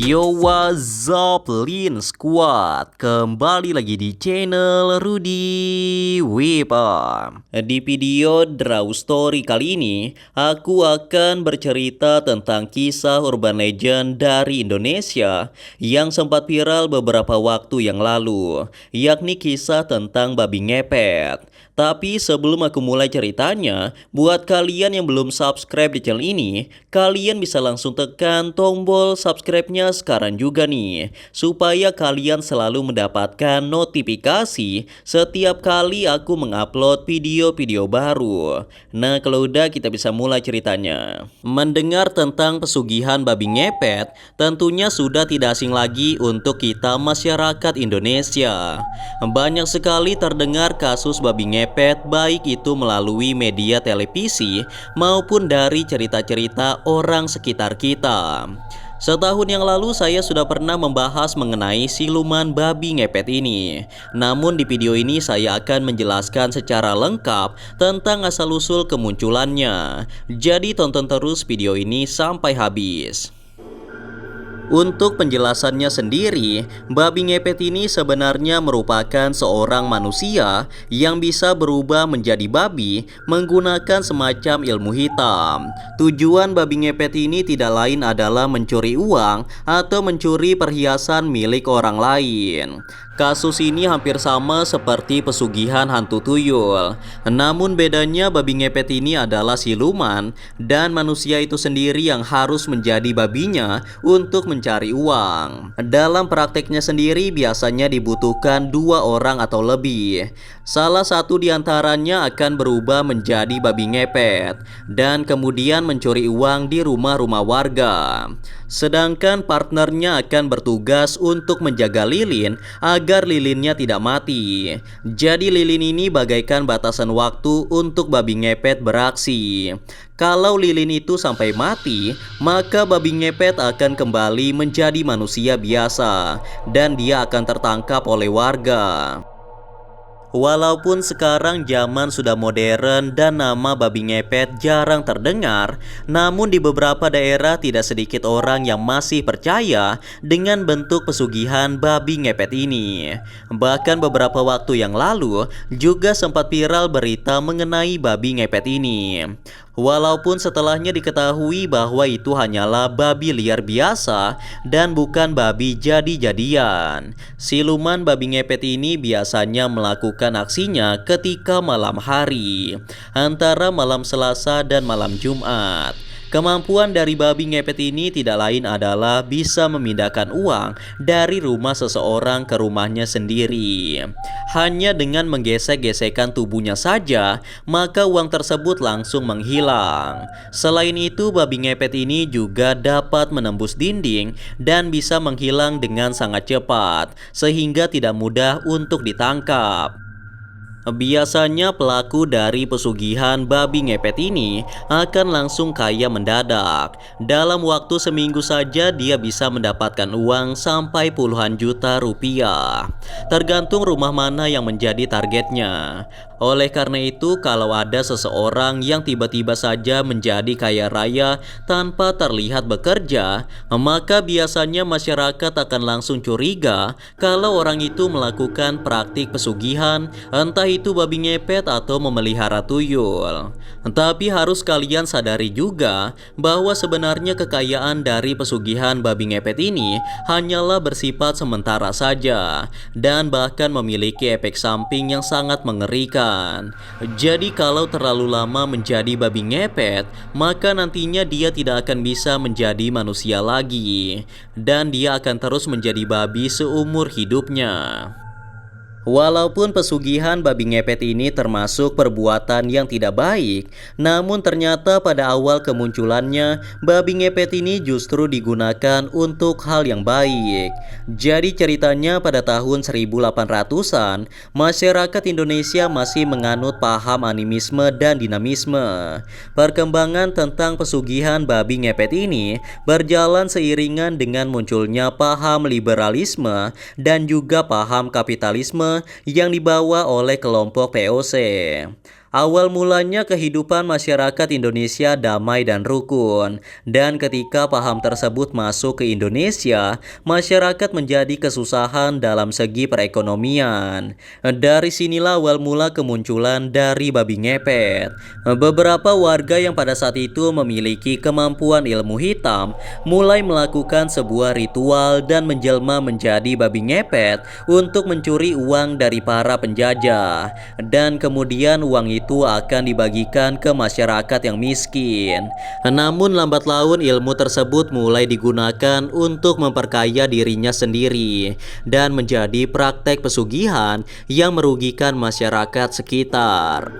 Yo, what's up, Lin Squad? Kembali lagi di channel Rudy Wipa. Di video Draw Story kali ini, aku akan bercerita tentang kisah urban legend dari Indonesia yang sempat viral beberapa waktu yang lalu, yakni kisah tentang babi ngepet. Tapi sebelum aku mulai ceritanya, buat kalian yang belum subscribe di channel ini, kalian bisa langsung tekan tombol subscribe-nya sekarang juga nih, supaya kalian selalu mendapatkan notifikasi setiap kali aku mengupload video-video baru. Nah, kalau udah kita bisa mulai ceritanya. Mendengar tentang pesugihan babi ngepet, tentunya sudah tidak asing lagi untuk kita masyarakat Indonesia. Banyak sekali terdengar kasus babi ngepet, baik itu melalui media televisi maupun dari cerita-cerita orang sekitar kita. Setahun yang lalu saya sudah pernah membahas mengenai siluman babi ngepet ini. Namun di video ini saya akan menjelaskan secara lengkap tentang asal-usul kemunculannya. Jadi tonton terus video ini sampai habis. Untuk penjelasannya sendiri, babi ngepet ini sebenarnya merupakan seorang manusia yang bisa berubah menjadi babi menggunakan semacam ilmu hitam. Tujuan babi ngepet ini tidak lain adalah mencuri uang atau mencuri perhiasan milik orang lain. Kasus ini hampir sama seperti pesugihan hantu tuyul. Namun bedanya babi ngepet ini adalah siluman dan manusia itu sendiri yang harus menjadi babinya untuk mencari uang. Dalam prakteknya sendiri biasanya dibutuhkan 2 orang atau lebih. Salah satu di antaranya akan berubah menjadi babi ngepet dan kemudian mencuri uang di rumah-rumah warga. Sedangkan partnernya akan bertugas untuk menjaga lilin agar lilinnya tidak mati. Jadi lilin ini bagaikan batasan waktu untuk babi ngepet beraksi. Kalau lilin itu sampai mati, maka babi ngepet akan kembali menjadi manusia biasa dan dia akan tertangkap oleh warga. Walaupun sekarang zaman sudah modern dan nama babi ngepet jarang terdengar, namun di beberapa daerah tidak sedikit orang yang masih percaya dengan bentuk pesugihan babi ngepet ini. Bahkan beberapa waktu yang lalu juga sempat viral berita mengenai babi ngepet ini. Walaupun setelahnya diketahui bahwa itu hanyalah babi liar biasa dan bukan babi jadi-jadian. Siluman babi ngepet ini biasanya melakukan aksinya ketika malam hari, antara malam Selasa dan malam Jumat. Kemampuan dari babi ngepet ini tidak lain adalah bisa memindahkan uang dari rumah seseorang ke rumahnya sendiri. Hanya dengan menggesek-gesekkan tubuhnya saja, maka uang tersebut langsung menghilang. Selain itu, babi ngepet ini juga dapat menembus dinding dan bisa menghilang dengan sangat cepat, sehingga tidak mudah untuk ditangkap. Biasanya pelaku dari pesugihan babi ngepet ini akan langsung kaya mendadak. Dalam waktu seminggu saja dia bisa mendapatkan uang sampai puluhan juta rupiah. Tergantung rumah mana yang menjadi targetnya. Oleh karena itu, kalau ada seseorang yang tiba-tiba saja menjadi kaya raya tanpa terlihat bekerja, maka biasanya masyarakat akan langsung curiga kalau orang itu melakukan praktik pesugihan, entah itu babi ngepet atau memelihara tuyul. Tapi harus kalian sadari juga bahwa sebenarnya kekayaan dari pesugihan babi ngepet ini hanyalah bersifat sementara saja dan bahkan memiliki efek samping yang sangat mengerikan. Jadi kalau terlalu lama menjadi babi ngepet, maka nantinya dia tidak akan bisa menjadi manusia lagi dan dia akan terus menjadi babi seumur hidupnya. Walaupun pesugihan babi ngepet ini termasuk perbuatan yang tidak baik, namun ternyata pada awal kemunculannya, babi ngepet ini justru digunakan untuk hal yang baik. Jadi ceritanya pada tahun 1800-an, masyarakat Indonesia masih menganut paham animisme dan dinamisme. Perkembangan tentang pesugihan babi ngepet ini berjalan seiringan dengan munculnya paham liberalisme dan juga paham kapitalisme yang dibawa oleh kelompok VOC. Awal mulanya kehidupan masyarakat Indonesia damai dan rukun, dan ketika paham tersebut masuk ke Indonesia, masyarakat menjadi kesusahan dalam segi perekonomian. Dari sinilah awal mula kemunculan dari babi ngepet. Beberapa warga yang pada saat itu memiliki kemampuan ilmu hitam mulai melakukan sebuah ritual dan menjelma menjadi babi ngepet untuk mencuri uang dari para penjajah, dan kemudian uang itu akan dibagikan ke masyarakat yang miskin. Namun lambat laun ilmu tersebut mulai digunakan untuk memperkaya dirinya sendiri dan menjadi praktek pesugihan yang merugikan masyarakat sekitar.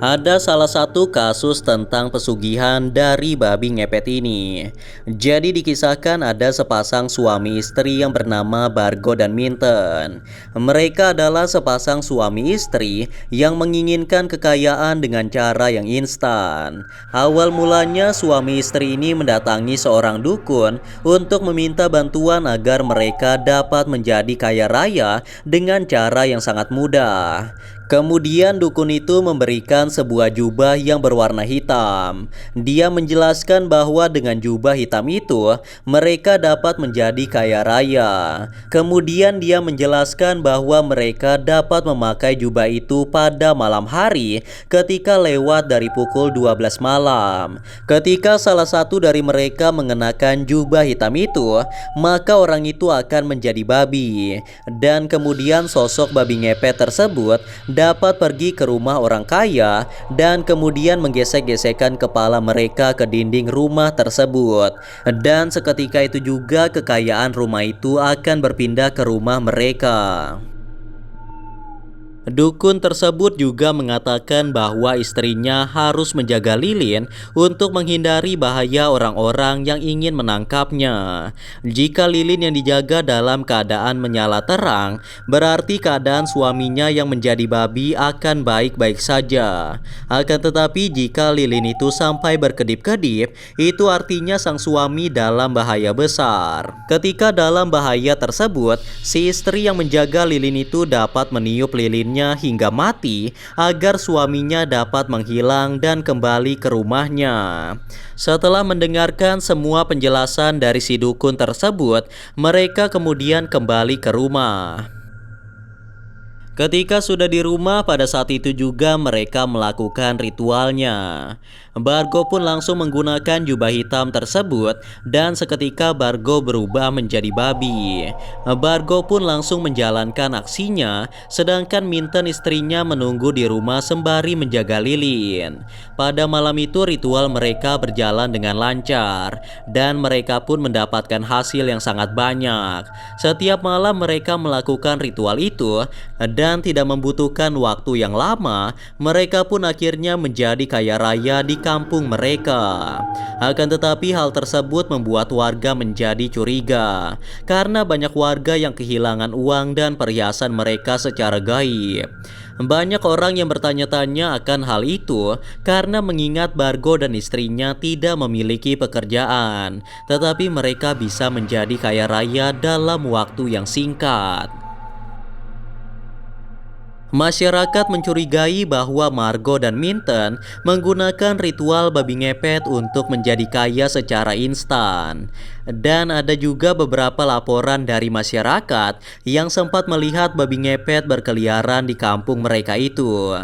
Ada salah satu kasus tentang pesugihan dari babi ngepet ini. Jadi dikisahkan ada sepasang suami istri yang bernama Bargo dan Minten. Mereka adalah sepasang suami istri yang menginginkan kekayaan dengan cara yang instan. Awal mulanya suami istri ini mendatangi seorang dukun untuk meminta bantuan agar mereka dapat menjadi kaya raya dengan cara yang sangat mudah. Kemudian dukun itu memberikan sebuah jubah yang berwarna hitam. Dia menjelaskan bahwa dengan jubah hitam itu mereka dapat menjadi kaya raya. Kemudian dia menjelaskan bahwa mereka dapat memakai jubah itu pada malam hari ketika lewat dari pukul 12 malam. Ketika salah satu dari mereka mengenakan jubah hitam itu, maka orang itu akan menjadi babi. Dan kemudian sosok babi ngepet tersebut dapat pergi ke rumah orang kaya dan kemudian menggesek-gesekkan kepala mereka ke dinding rumah tersebut. Dan seketika itu juga kekayaan rumah itu akan berpindah ke rumah mereka. Dukun tersebut juga mengatakan bahwa istrinya harus menjaga lilin untuk menghindari bahaya orang-orang yang ingin menangkapnya. Jika lilin yang dijaga dalam keadaan menyala terang, berarti keadaan suaminya yang menjadi babi akan baik-baik saja. Akan tetapi jika lilin itu sampai berkedip-kedip, itu artinya sang suami dalam bahaya besar. Ketika dalam bahaya tersebut, si istri yang menjaga lilin itu dapat meniup lilinnya hingga mati agar suaminya dapat menghilang dan kembali ke rumahnya. Setelah mendengarkan semua penjelasan dari si dukun tersebut, mereka kemudian kembali ke rumah. Ketika sudah di rumah, pada saat itu juga mereka melakukan ritualnya. Bargo pun langsung menggunakan jubah hitam tersebut dan seketika Bargo berubah menjadi babi. Bargo pun langsung menjalankan aksinya, sedangkan Minten istrinya menunggu di rumah sembari menjaga lilin. Pada malam itu ritual mereka berjalan dengan lancar dan mereka pun mendapatkan hasil yang sangat banyak. Setiap malam mereka melakukan ritual itu dan tidak membutuhkan waktu yang lama, mereka pun akhirnya menjadi kaya raya di kampung mereka. Akan tetapi hal tersebut membuat warga menjadi curiga karena banyak warga yang kehilangan uang dan perhiasan mereka secara gaib. Banyak orang yang bertanya-tanya akan hal itu karena mengingat Bargo dan istrinya tidak memiliki pekerjaan, tetapi mereka bisa menjadi kaya raya dalam waktu yang singkat. Masyarakat mencurigai bahwa Margo dan Minten menggunakan ritual babi ngepet untuk menjadi kaya secara instan. Dan ada juga beberapa laporan dari masyarakat yang sempat melihat babi ngepet berkeliaran di kampung mereka itu.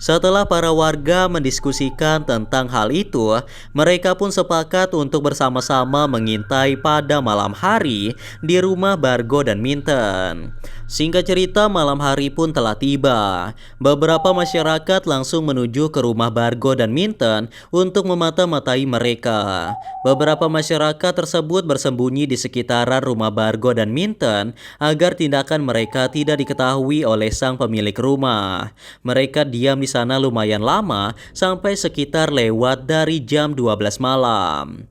Setelah para warga mendiskusikan tentang hal itu, mereka pun sepakat untuk bersama-sama mengintai pada malam hari di rumah Bargo dan Minten. Singkat cerita, malam hari pun telah tiba. Beberapa masyarakat langsung menuju ke rumah Bargo dan Minten untuk memata-matai mereka. Beberapa masyarakat tersebut bersembunyi di sekitaran rumah Bargo dan Minten agar tindakan mereka tidak diketahui oleh sang pemilik rumah. Mereka diam di sana lumayan lama, sampai sekitar lewat dari jam 12 malam.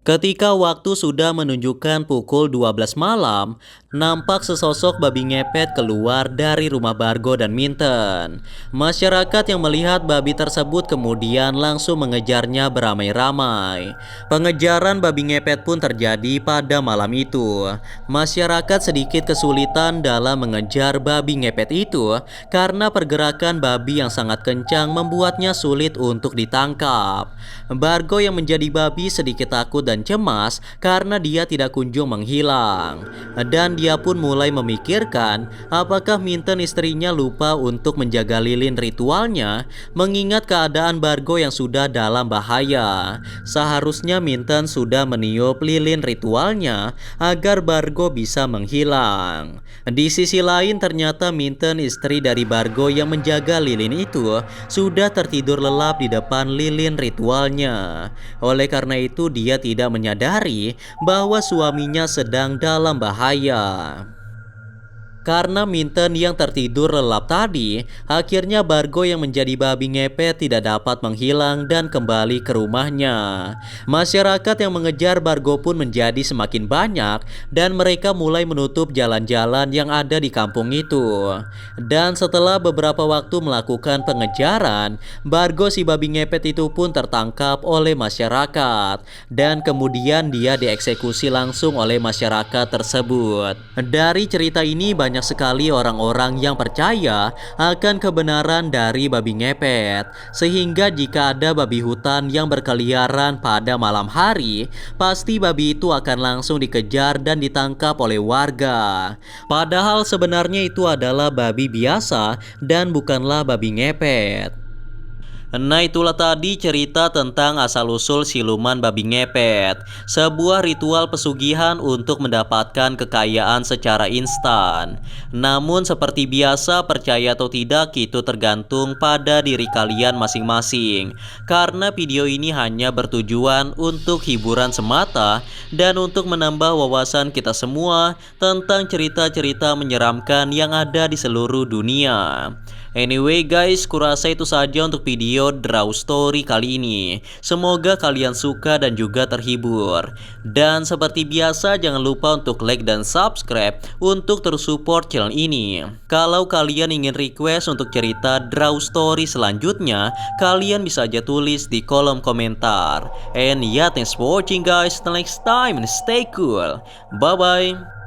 Ketika waktu sudah menunjukkan pukul 12 malam, nampak sesosok babi ngepet keluar dari rumah Bargo dan Minten. Masyarakat yang melihat babi tersebut kemudian langsung mengejarnya beramai-ramai. Pengejaran babi ngepet pun terjadi pada malam itu. Masyarakat sedikit kesulitan dalam mengejar babi ngepet itu karena pergerakan babi yang sangat kencang membuatnya sulit untuk ditangkap. Bargo yang menjadi babi sedikit takut dan cemas karena dia tidak kunjung menghilang. Dan dia pun mulai memikirkan apakah Minten istrinya lupa untuk menjaga lilin ritualnya mengingat keadaan Bargo yang sudah dalam bahaya. Seharusnya Minten sudah meniup lilin ritualnya agar Bargo bisa menghilang. Di sisi lain ternyata Minten istri dari Bargo yang menjaga lilin itu sudah tertidur lelap di depan lilin ritualnya. Oleh karena itu dia tidak menyadari bahwa suaminya sedang dalam bahaya. Karena Minten yang tertidur lelap tadi, akhirnya Bargo yang menjadi babi ngepet tidak dapat menghilang dan kembali ke rumahnya. Masyarakat yang mengejar Bargo pun menjadi semakin banyak dan mereka mulai menutup jalan-jalan yang ada di kampung itu. Dan setelah beberapa waktu melakukan pengejaran, Bargo si babi ngepet itu pun tertangkap oleh masyarakat dan kemudian dia dieksekusi langsung oleh masyarakat tersebut. Dari cerita ini banyak sekali orang-orang yang percaya akan kebenaran dari babi ngepet, sehingga jika ada babi hutan yang berkeliaran pada malam hari, pasti babi itu akan langsung dikejar dan ditangkap oleh warga. Padahal sebenarnya itu adalah babi biasa dan bukanlah babi ngepet. Nah, itulah tadi cerita tentang asal-usul siluman babi ngepet. Sebuah ritual pesugihan untuk mendapatkan kekayaan secara instan. Namun seperti biasa, percaya atau tidak itu tergantung pada diri kalian masing-masing. Karena video ini hanya bertujuan untuk hiburan semata dan untuk menambah wawasan kita semua tentang cerita-cerita menyeramkan yang ada di seluruh dunia. Anyway guys, kurasa itu saja untuk video Draw Story kali ini. Semoga kalian suka dan juga terhibur. Dan seperti biasa jangan lupa untuk like dan subscribe untuk terus support channel ini. Kalau kalian ingin request untuk cerita Draw Story selanjutnya, kalian bisa aja tulis di kolom komentar. And yeah, thanks for watching guys. Till next time and stay cool. Bye bye.